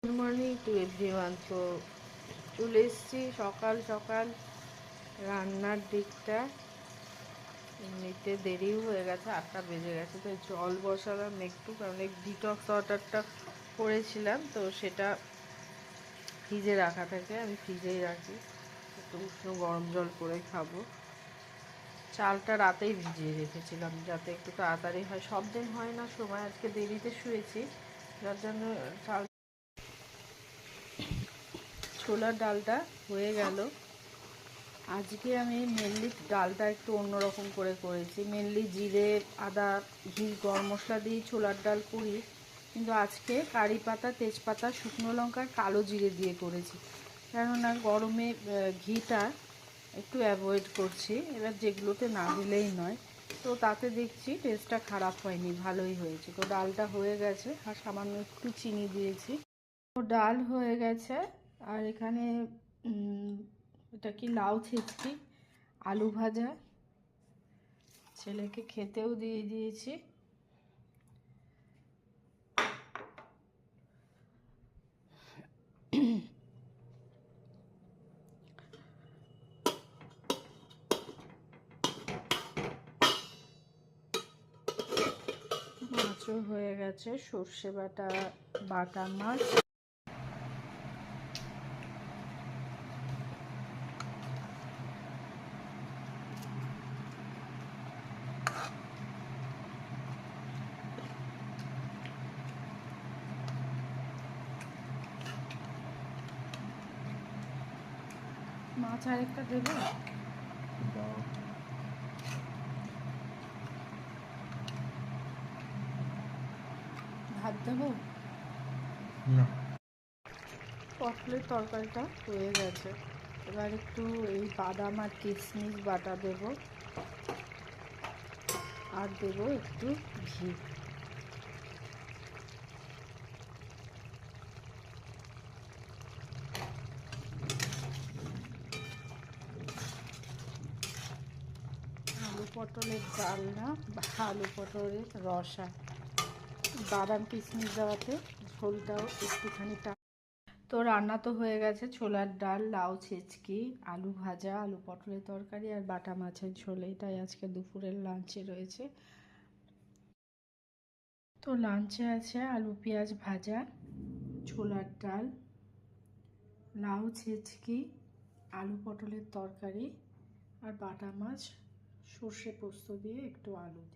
Good morning to everyone. তো চলে এসেছি সকাল সকাল রান্নার দিকটা। এমনিতে দেরিও হয়ে গেছে, 8টা বেজে গেছে। তো জল বসালাম একটু, কারণ এই ডিটক্স ওয়াটারটা করেছিলাম তো সেটা ফ্রিজে রাখা থাকে, আমি ফ্রিজেই রাখি। একটু উষ্ণ গরম জল করে খাবো। চালটা রাতেই ভিজিয়ে রেখেছিলাম যাতে একটু তাড়াতাড়ি হয়। সব দিন হয় না সময়, আজকে দেরিতে শুয়েছি যার জন্য চাল। ছোলার ডালটা হয়ে গেল। আজকে আমি মেনলি ডালটা একটু অন্যরকম করে করেছি। মেনলি জিরে, আদা, ঘি, গরম মশলা দিয়ে ছোলার ডাল করি, কিন্তু আজকে কারি পাতা, তেজপাতা, শুকনো লঙ্কা, কালো জিরে দিয়ে করেছি। কেননা গরমে ঘিটা একটু অ্যাভয়েড করছি। এবার যেগুলোতে না দিলেই নয়, তো তাতে দেখছি টেস্টটা খারাপ হয়নি, ভালোই হয়েছে। তো ডালটা হয়ে গেছে, আর সামান্য একটু চিনি দিয়েছি। তো ডাল হয়ে গেছে। আর এখানে এটা কি লাউ ছেঁচকি, আলু ভাজা, ছেলেকে খেতেও দিয়ে দিয়েছি। মাছও হয়ে গেছে, সর্ষে বাটা, বাটা মাছ। মাছ আরেকটা দেবো? ভাত দেবো না। পটলের তরকারিটা হয়ে গেছে। এবার একটু এই বাদাম আর কিশমিশ বাটা দেবো, আর দেবো একটু ঘি। আলু পটলের ডালনা বা আলু পটলের রসা, বাদাম কিশমিশ দেওয়াতে ঝোলটাও একটুখানি তো রান্না তো হয়ে গেছে। ছোলার ডাল, লাউ ছেঁচকি, আলু ভাজা, আলু পটলের তরকারি আর বাটা মাছের ঝোল, এটাই আজকে দুপুরের লাঞ্চে রয়েছে। তো লাঞ্চে আছে আলু পেঁয়াজ ভাজা, ছোলার ডাল, লাউ ছেঁচকি, আলু পটলের তরকারি আর বাটা মাছ সর্ষে পোস্ত দিয়ে একটু আলু দিয়ে।